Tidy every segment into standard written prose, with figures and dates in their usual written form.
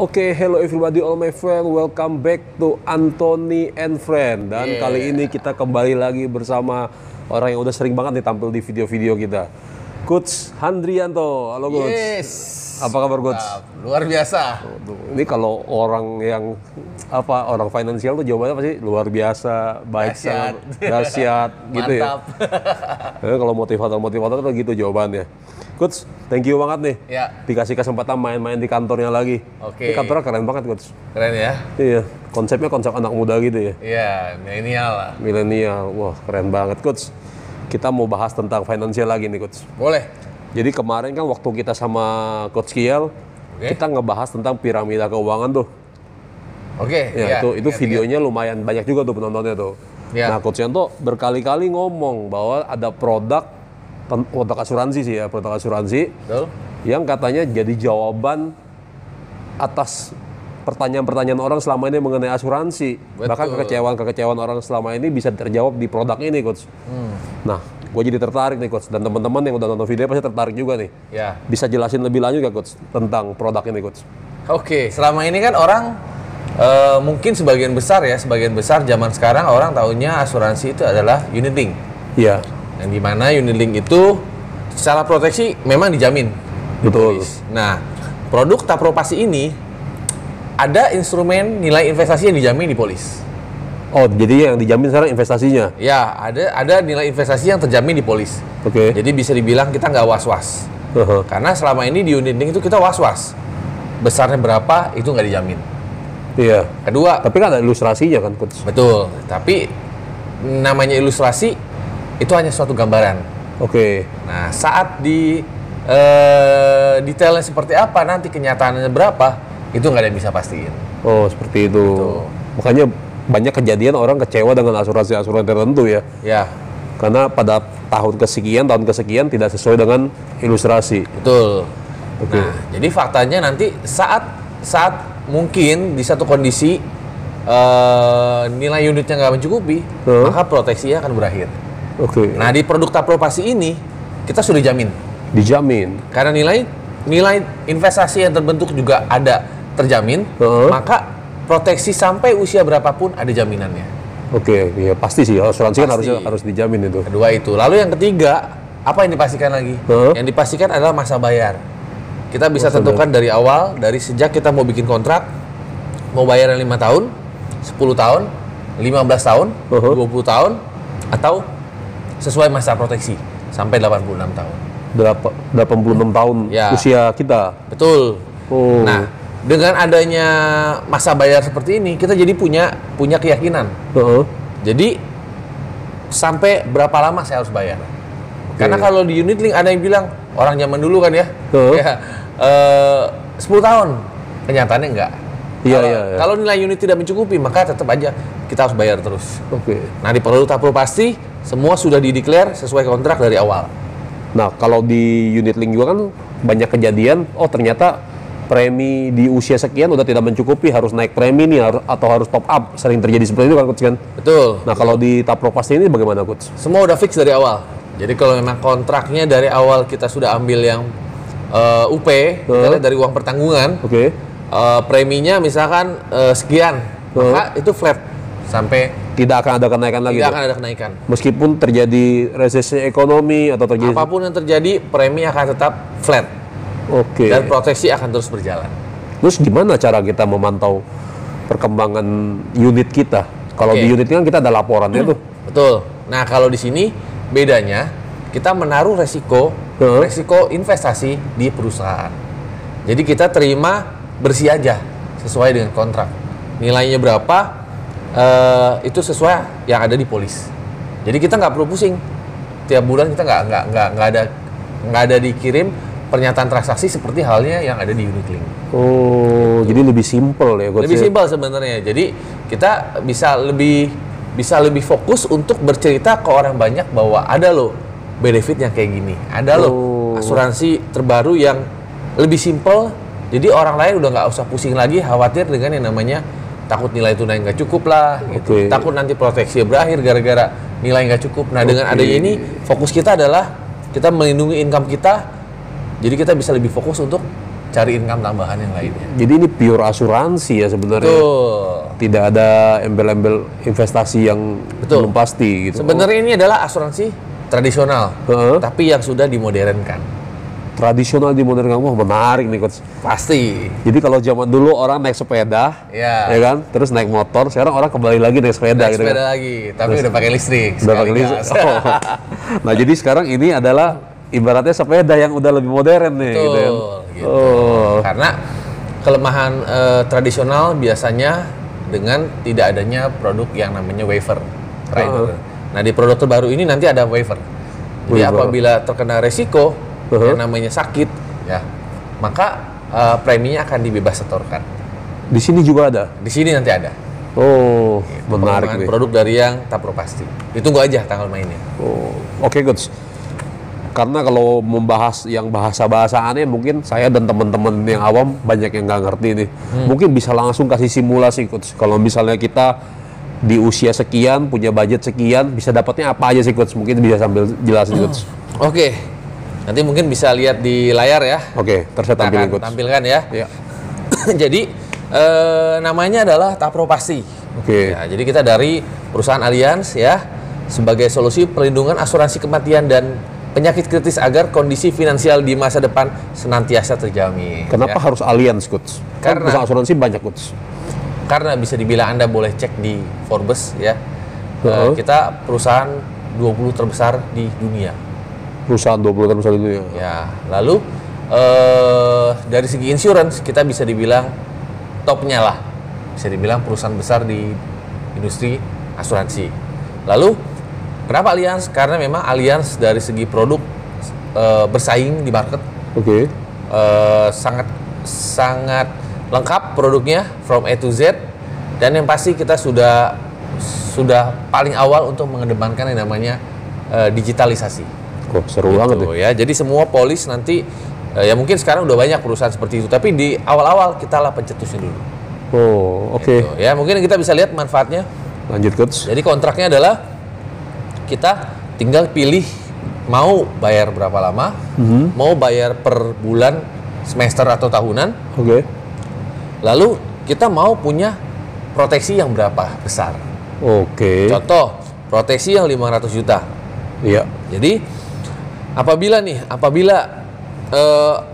Oke, hello everybody, all my friend. Welcome back to Anthony and Friend. Dan kali ini kita kembali lagi bersama orang yang udah sering banget nih tampil di video-video kita, Coach Handrianto. Halo Coach. Yes. Apa kabar Coach? Luar biasa. Ini kalau orang yang orang finansial tuh jawabannya pasti luar biasa, baik, sangat dahsyat gitu ya. Kalau motivator tuh gitu jawabannya. Coach, thank you banget nih. Ya. Dikasih kesempatan main-main di kantornya lagi. Oke. Ini kantornya keren banget, Coach. Keren ya? Iya, konsepnya konsep anak muda gitu ya. Iya, milenial lah. Milenial, wah keren banget, Coach. Kita mau bahas tentang finansial lagi nih, Coach. Boleh. Jadi kemarin kan waktu kita sama Coach Kiel, kita ngebahas tentang piramida keuangan tuh. Oke. Ya, itu videonya lumayan banyak juga tuh penontonnya tuh. Ya. Nah, Coach Yanto berkali-kali ngomong bahwa ada produk asuransi sih ya, produk asuransi. Betul. Yang katanya jadi jawaban atas pertanyaan-pertanyaan orang selama ini mengenai asuransi. Betul. Bahkan kekecewaan orang selama ini bisa terjawab di produk ini, Coach. Nah, gue jadi tertarik nih, Coach. Dan teman-teman yang udah nonton video pasti tertarik juga nih. Ya. Bisa jelasin lebih lanjut gak, Coach, tentang produk ini, Coach? Oke, selama ini kan orang mungkin sebagian besar zaman sekarang orang taunya asuransi itu adalah unit link. Iya. Yang dimana unit link itu secara proteksi memang dijamin. Betul. Nah, produk Tapropasi ini ada instrumen nilai investasi yang dijamin di polis. Oh, jadi yang dijamin sekarang investasinya? Ya, ada nilai investasi yang terjamin di polis. Oke. Jadi bisa dibilang kita nggak was-was. Karena selama ini di unit link itu kita was-was. Besarnya berapa itu nggak dijamin. Iya. Kedua, Tapi kan ada ilustrasinya kan, Coach? betul. Tapi namanya ilustrasi itu hanya suatu gambaran. Oke. Nah, saat di detailnya seperti apa, nanti kenyataannya berapa, itu nggak ada yang bisa pastiin. Oh, seperti itu. Betul. Makanya banyak kejadian orang kecewa dengan asuransi-asuransi tertentu ya. Ya, Karena pada tahun kesekian tidak sesuai dengan ilustrasi. betul. Oke. Nah, jadi faktanya nanti saat mungkin di satu kondisi nilai unitnya nggak mencukupi, maka proteksinya akan berakhir. Oke. Nah, di produk Tapropasi ini kita sudah jamin. Dijamin. Karena nilai investasi yang terbentuk juga ada terjamin, maka proteksi sampai usia berapapun ada jaminannya. Oke, ya pasti sih asuransi kan Pasti. harus dijamin itu. Kedua itu. Lalu yang ketiga, apa yang dipastikan lagi? Yang dipastikan adalah masa bayar. Kita bisa tentukan dari awal, dari sejak kita mau bikin kontrak, mau bayar yang 5 tahun, 10 tahun, 15 tahun, 20 tahun, atau sesuai masa proteksi sampai 86 tahun. 86 tahun Ya. usia kita. Betul. Oh. Nah, dengan adanya masa bayar seperti ini, kita jadi punya keyakinan. Jadi sampai berapa lama saya harus bayar? Karena kalau di unit link ada yang bilang orang zaman dulu kan ya, 10 tahun. Kenyataannya enggak. Iya. Kalau nilai unit tidak mencukupi, maka tetap aja kita harus bayar terus. Oke. Nah, di produk Tapropasi semua sudah dideklar sesuai kontrak dari awal. Nah, kalau di unit link juga kan banyak kejadian, ternyata premi di usia sekian udah tidak mencukupi, harus naik premi nih atau harus top up. Sering terjadi seperti itu kan, Coach kan? Betul. Nah, kalau di Tapropasi ini bagaimana, Coach? Semua udah fix dari awal. Jadi kalau memang kontraknya dari awal kita sudah ambil yang UP, kita lihat dari uang pertanggungan, Oke. preminya misalkan sekian, maka itu flat sampai Tidak akan ada kenaikan lagi. tidak Dok? akan ada kenaikan. Meskipun terjadi resesi ekonomi atau terjadi Apapun yang terjadi, premi akan tetap flat Oke. dan proteksi akan terus berjalan. Terus gimana cara kita memantau perkembangan unit kita? Kalau Oke. di unit kan kita ada laporannya tuh. Betul. Nah, kalau di sini bedanya kita menaruh resiko investasi di perusahaan. Jadi kita terima bersih aja sesuai dengan kontrak. Nilainya berapa itu sesuai yang ada di polis. Jadi kita nggak perlu pusing. Tiap bulan kita nggak ada dikirim pernyataan transaksi seperti halnya yang ada di unit link. Oh, jadi lebih simpel ya, Coach. Lebih simpel sebenarnya. Jadi kita bisa lebih fokus untuk bercerita ke orang banyak bahwa ada loh benefit yang kayak gini. Ada loh asuransi terbaru yang lebih simpel. Jadi orang lain udah nggak usah pusing lagi khawatir dengan yang namanya takut nilai tunai nggak cukup lah, gitu. Takut nanti proteksi berakhir gara-gara nilai nggak cukup. Nah, dengan adanya ini fokus kita adalah kita melindungi income kita, jadi kita bisa lebih fokus untuk cari income tambahan yang lainnya. Jadi ini pure asuransi ya sebenarnya. Betul. Tidak ada embel-embel investasi yang Betul. belum pasti gitu. Sebenarnya ini adalah asuransi tradisional, tapi yang sudah dimodernkan. Tradisional di modern kamu menarik nih coach. Pasti. Jadi kalau zaman dulu orang naik sepeda, Ya. ya kan, terus naik motor, sekarang orang kembali lagi naik sepeda, Naik gitu sepeda kan. lagi, tapi udah pakai listrik. Udah pakai sekali listrik. gas. Oh. Nah jadi sekarang ini adalah ibaratnya sepeda yang udah lebih modern nih, Betul, gitu kan. gitu. Oh. Karena kelemahan tradisional biasanya dengan tidak adanya produk yang namanya waiver. Rider. Nah di produk terbaru ini nanti ada waiver. Jadi Waiver. apabila terkena resiko yang namanya sakit, ya maka preminya akan dibebas setorkan. Di sini juga ada. Di sini nanti ada. Oh, menarik Pengembangan nih. produk dari yang Tapro Pasti. Ditunggu aja tanggal mainnya. Oh, oke coach. Karena kalau membahas yang bahasa-bahasa aneh, mungkin saya dan teman-teman yang awam banyak yang nggak ngerti nih. Mungkin bisa langsung kasih simulasi coach. Kalau misalnya kita di usia sekian, punya budget sekian, bisa dapatnya apa aja sih coach? Mungkin bisa sambil jelasin coach. Oke. Nanti mungkin bisa lihat di layar ya. Oke, terus saya Kita tampilin akan coach. tampilkan ya. Ya. Jadi namanya adalah Tapro Pasti. Oke. Ya, jadi kita dari perusahaan Allianz ya sebagai solusi perlindungan asuransi kematian dan penyakit kritis agar kondisi finansial di masa depan senantiasa terjamin. Kenapa ya. harus Allianz coach? Kan Karena- perusahaan asuransi banyak coach. Karena bisa dibilang Anda boleh cek di Forbes ya. Kita perusahaan 20 terbesar di dunia. Perusahaan 20 tahun besar itu ya. Ya, lalu dari segi insurance kita bisa dibilang topnya lah, bisa dibilang perusahaan besar di industri asuransi. Lalu kenapa Allianz? Karena memang Allianz dari segi produk bersaing di market, Oke. sangat sangat lengkap produknya from A to Z, dan yang pasti kita sudah paling awal untuk mengedepankan yang namanya digitalisasi. Kok seru banget Gitu, ya. ya. Jadi semua polis nanti ya mungkin sekarang udah banyak perusahaan seperti itu, tapi di awal-awal kita lah pencetusnya dulu. Oh, oke. Gitu. Ya mungkin kita bisa lihat manfaatnya. Lanjut coach. Jadi kontraknya adalah kita tinggal pilih mau bayar berapa lama, mau bayar per bulan, semester atau tahunan, Oke. lalu kita mau punya proteksi yang berapa besar. Oke. Contoh, proteksi yang 500 juta. Iya. Jadi apabila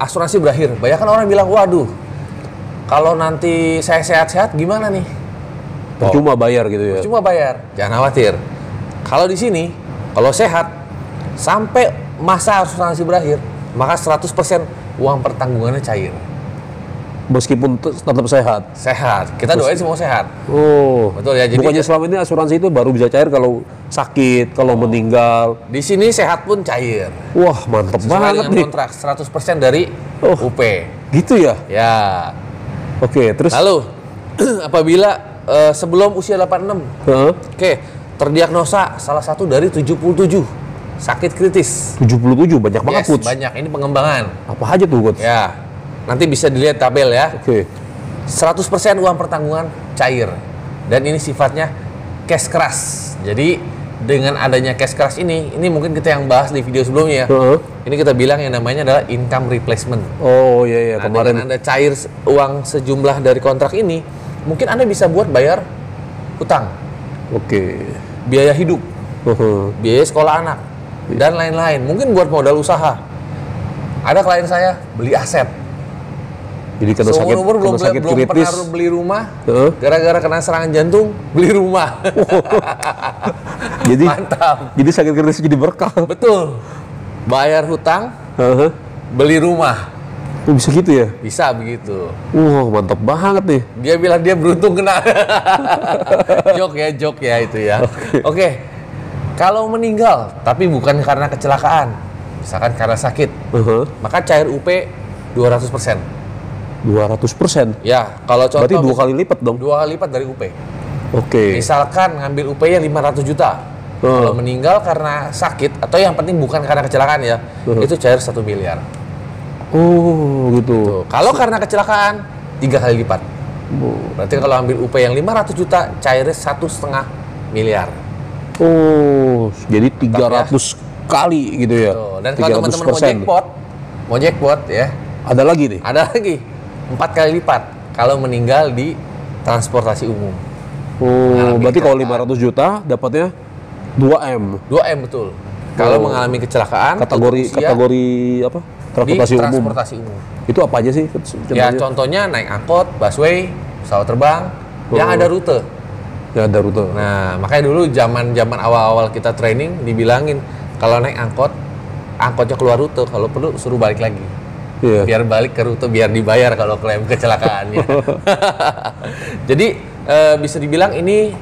asuransi berakhir, banyak kan orang bilang, waduh, kalau nanti saya sehat-sehat gimana nih? Percuma bayar gitu ya. Cuma bayar, jangan khawatir. Kalau di sini, kalau sehat, sampai masa asuransi berakhir, maka 100% uang pertanggungannya cair. Meskipun tetap sehat. Sehat, kita doain semua sehat. Oh. Betul ya, jadi- Bukannya selama ini asuransi itu baru bisa cair kalau sakit, kalau meninggal. Di sini sehat pun cair. Wah, mantep Sesuai banget dengan nih. kontrak, 100% dari Oh. UP. Gitu ya? Ya. Oke, terus Lalu, apabila sebelum usia 86, Heeh. oke, terdiagnosa salah satu dari 77 sakit kritis. 77 banyak banget Yes, coach. banyak. Ini pengembangan. Apa aja tuh coach? Ya, nanti bisa dilihat tabel ya. Oke. 100% uang pertanggungan cair. Dan ini sifatnya cash keras. Jadi, dengan adanya cash keras ini mungkin kita yang bahas di video sebelumnya ya. Heeh. Ini kita bilang yang namanya adalah income replacement. Oh iya iya Nah, kemarin. dengan Anda cair uang sejumlah dari kontrak ini, mungkin Anda bisa buat bayar hutang, Oke. biaya hidup, Heeh. biaya sekolah anak, dan lain-lain. Mungkin buat modal usaha. Ada klien saya beli aset. Jadi kena sakit, Seumur-umur belum, kena sakit belum kritis. pernah beli rumah, Heeh. gara-gara kena serangan jantung, beli rumah. Jadi Mantap. jadi sakit kritis jadi berkah. Betul. Bayar hutang, Heeh. beli rumah. Oh, bisa gitu ya? Bisa begitu. Wah, mantap banget nih. Dia bilang dia beruntung kena. Joke ya itu ya. Oke. Kalau meninggal, tapi bukan karena kecelakaan, misalkan karena sakit, Heeh. maka cair UP 200%. 200%. Ya, kalau contoh Berarti 2 kali lipat dong. 2 kali lipat dari UP. Oke. Misalkan ngambil UP-nya 500 juta. Kalau meninggal karena sakit atau yang penting bukan karena kecelakaan ya, itu cair 1 miliar. Oh, gitu. Tuh. Kalau karena kecelakaan 3 kali lipat. Berarti kalau ambil UP yang 500 juta, cairnya 1,5 miliar. Oh, jadi 300 kali gitu ya. Tuh. Dan kalau teman-teman mau jackpot ya, Ada lagi nih? Ada lagi 4 kali lipat kalau meninggal di transportasi umum. Oh, berarti kalau 500 juta dapatnya 2M. 2M betul. Kalau mengalami kecelakaan Kategori apa? Transportasi umum. Itu apa aja sih? Ya contohnya naik angkot, busway, pesawat terbang yang ada rute. Ya ada rute. Nah, makanya dulu zaman awal-awal kita training dibilangin kalau naik angkot, angkotnya keluar rute, kalau perlu suruh balik lagi. Iya. Biar balik ke rute, biar dibayar kalau klaim kecelakaannya. Jadi bisa dibilang ini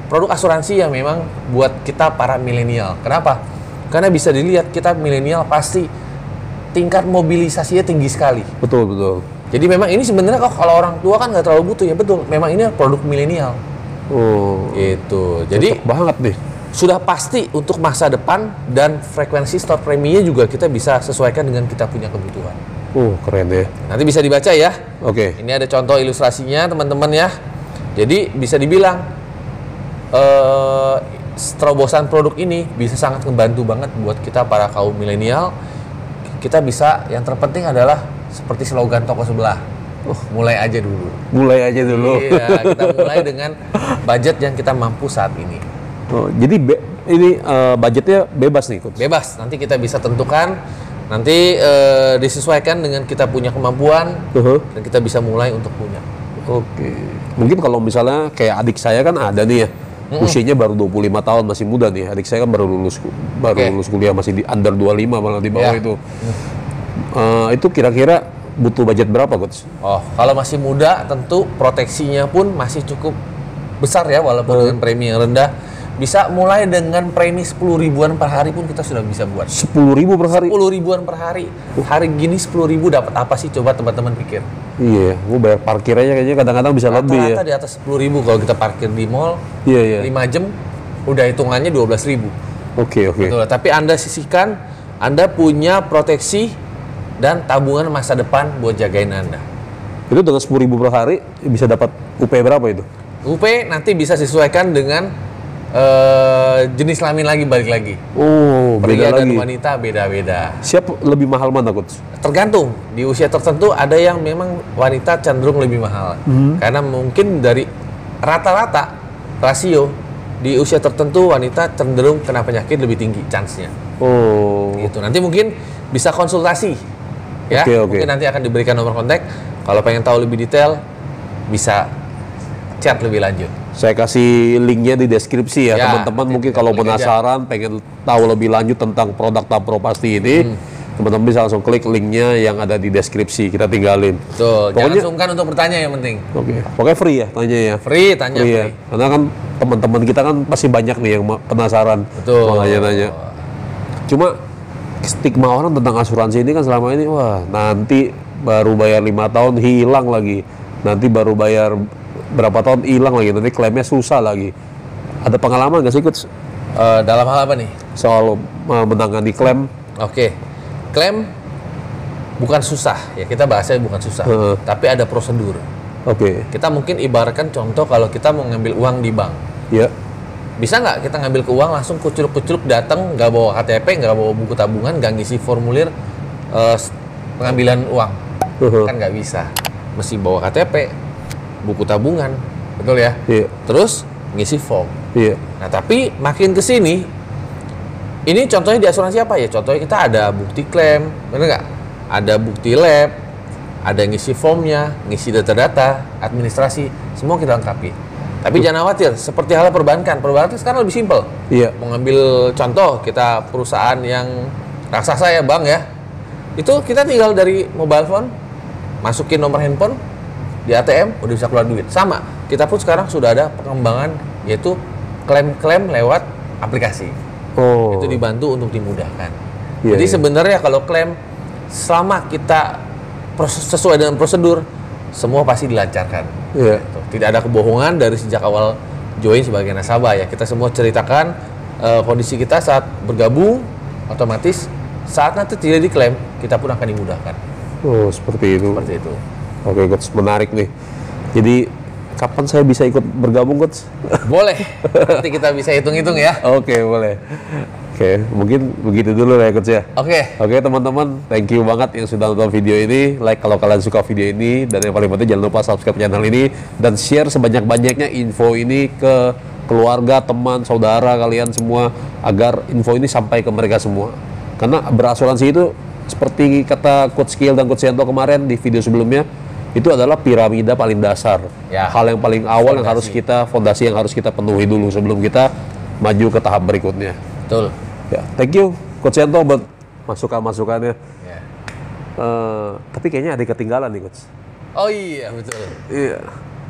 produk asuransi yang memang buat kita para milenial. Kenapa? Karena bisa dilihat kita milenial pasti tingkat mobilisasinya tinggi sekali. Betul, betul. Jadi memang ini sebenarnya kalau orang tua kan nggak terlalu butuh ya, betul. Memang ini produk milenial. Oh. Gitu. Jadi cocok banget nih. sudah pasti untuk masa depan dan frekuensi store preminya juga kita bisa sesuaikan dengan kita punya kebutuhan. Keren ya. Nanti bisa dibaca ya. Oke. Ini ada contoh ilustrasinya teman-teman ya. Jadi bisa dibilang terobosan produk ini bisa sangat membantu banget buat kita para kaum milenial. Kita bisa, yang terpenting adalah seperti slogan toko sebelah. Mulai aja dulu. Mulai aja dulu. Iya, kita mulai dengan budget yang kita mampu saat ini. Jadi ini budgetnya bebas nih, Coach? Bebas, nanti kita bisa tentukan, nanti disesuaikan dengan kita punya kemampuan, dan kita bisa mulai untuk punya. Oke. Mungkin kalau misalnya kayak adik saya kan ada nih ya, usianya baru 25 tahun, masih muda nih. Adik saya kan baru lulus kuliah, masih di under 25 malah di bawah itu. Itu kira-kira butuh budget berapa, Coach? Kalau masih muda tentu proteksinya pun masih cukup besar ya, walaupun dengan premi yang rendah. Bisa mulai dengan premi 10 ribuan per hari pun kita sudah bisa buat. 10 ribu per hari? 10 ribuan per hari. Hari gini 10 ribu dapat apa sih? Coba teman-teman pikir. Iya, gue bayar parkir aja kayaknya kadang-kadang bisa lebih ya. Rata-rata di atas 10 ribu kalau kita parkir di mall. Iya. 5 jam udah hitungannya 12 ribu. Oke. Betul, tapi Anda sisihkan, Anda punya proteksi dan tabungan masa depan buat jagain Anda. Itu dengan 10 ribu per hari bisa dapat UP berapa itu? UP nanti bisa disesuaikan dengan jenis kelamin lagi, balik lagi. Beda Pria dan lagi. wanita beda-beda. Siapa lebih mahal mana, Coach? Tergantung, di usia tertentu ada yang memang wanita cenderung lebih mahal. Karena mungkin dari rata-rata rasio di usia tertentu wanita cenderung kena penyakit lebih tinggi chance-nya. Gitu. Nanti mungkin bisa konsultasi. Ya, mungkin nanti akan diberikan nomor kontak. Kalau pengen tahu lebih detail bisa chat lebih lanjut. Saya kasih linknya di deskripsi ya, teman-teman. Mungkin kalau penasaran, pengen tahu lebih lanjut tentang produk Tapro Pasti ini, teman-teman bisa langsung klik linknya yang ada di deskripsi. Kita tinggalin. Tuh, jangan sungkan untuk bertanya yang penting. Pokoknya free ya, tanya ya. Free, tanya free. Ya. Karena kan teman-teman kita kan pasti banyak nih yang penasaran. Betul. Nanya-nanya. Cuma stigma orang tentang asuransi ini kan selama ini, wah nanti baru bayar 5 tahun hilang lagi. Nanti baru bayar berapa tahun hilang lagi, nanti klaimnya susah lagi. Ada pengalaman nggak sih, Coach? Dalam hal apa nih? Soal menangani klaim. Klaim bukan susah, ya kita bahasanya bukan susah, tapi ada prosedur. Kita mungkin ibaratkan contoh kalau kita mau ngambil uang di bank. Ya. Bisa nggak kita ngambil ke uang langsung kucuruk-kucuruk datang, nggak bawa KTP, nggak bawa buku tabungan, nggak ngisi formulir pengambilan uang? Kan nggak bisa. Mesti bawa KTP, buku tabungan, betul ya? Iya. Terus ngisi form. Iya. Nah, tapi makin ke sini, ini contohnya di asuransi apa ya? Contohnya kita ada bukti klaim, bener nggak? Ada bukti lab, ada ngisi formnya, ngisi data-data, administrasi, semua kita lengkapi. Tapi jangan khawatir, seperti halnya perbankan. Perbankan sekarang lebih simpel. Iya. Mau ngambil contoh, kita perusahaan yang raksasa ya, bank ya. Itu kita tinggal dari mobile phone, masukin nomor handphone, di ATM udah bisa keluar duit. Sama, kita pun sekarang sudah ada pengembangan yaitu klaim-klaim lewat aplikasi. Itu dibantu untuk dimudahkan. Jadi sebenarnya kalau klaim selama kita sesuai dengan prosedur, semua pasti dilancarkan. Tidak ada kebohongan dari sejak awal join sebagai nasabah ya. Kita semua ceritakan kondisi kita saat bergabung, otomatis saat nanti tidak diklaim, kita pun akan dimudahkan. Seperti itu. Seperti itu. Oke, Coach, menarik nih. Jadi Kapan saya bisa ikut bergabung, Coach? Boleh. Nanti kita bisa hitung-hitung ya. Oke, boleh. Oke, mungkin begitu dulu ya, Coach ya. Oke, teman-teman, thank you banget yang sudah nonton video ini. Like kalau kalian suka video ini, dan yang paling penting jangan lupa subscribe channel ini dan share sebanyak-banyaknya info ini ke keluarga, teman, saudara kalian semua agar info ini sampai ke mereka semua. Karena berasuransi itu seperti kata Coach Kiel dan Coach Yanto kemarin di video sebelumnya, itu adalah piramida paling dasar. Ya. Hal yang paling awal yang harus kita, fondasi yang harus kita penuhi dulu sebelum kita maju ke tahap berikutnya. Betul. Ya, thank you Coach Yanto buat masukan-masukannya. Ya. Tapi kayaknya ada ketinggalan nih, Coach. Oh iya, betul. Iya.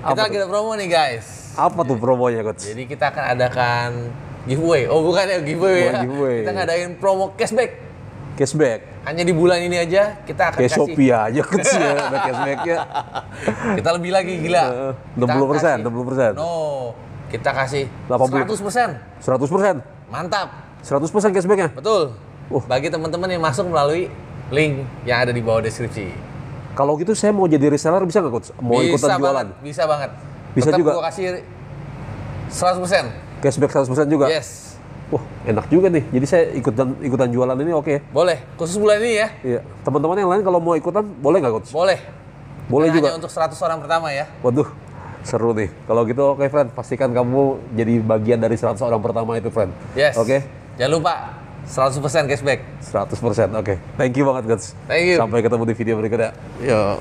Kita lagi ada promo nih, guys. Apa tuh promonya, Coach? Jadi kita akan adakan giveaway. Oh, bukan ya giveaway ya. Giveaway. Kita ngadain promo cashback. Cashback. Hanya di bulan ini aja kita akan Kayak kasih. Shopee aja, Coach ya, ada cashbacknya. Kita lebih lagi gila. 60%, 60%. No, kita kasih 80%. 100%. 100%. Mantap. 100% cashbacknya. Betul. Oh. Bagi teman-teman yang masuk melalui link yang ada di bawah deskripsi. Kalau gitu saya mau jadi reseller bisa nggak, Coach? Mau ikutan jualan? Bisa banget. Bisa Tetap juga? gua kasih 100%. Cashback 100% juga? Yes. Wah, enak juga nih. Jadi saya ikutan jualan ini oke. Boleh. Khusus bulan ini ya. Iya. Teman-teman yang lain kalau mau ikutan boleh nggak, Coach? Boleh. Boleh Dan juga. hanya untuk 100 orang pertama ya. Waduh, seru nih. Kalau gitu oke, friend. Pastikan kamu jadi bagian dari 100 orang pertama itu, friend. Yes. Oke? Jangan lupa 100% cashback. 100%. Oke. Thank you banget, Coach. Thank you. Sampai ketemu di video berikutnya. Yo.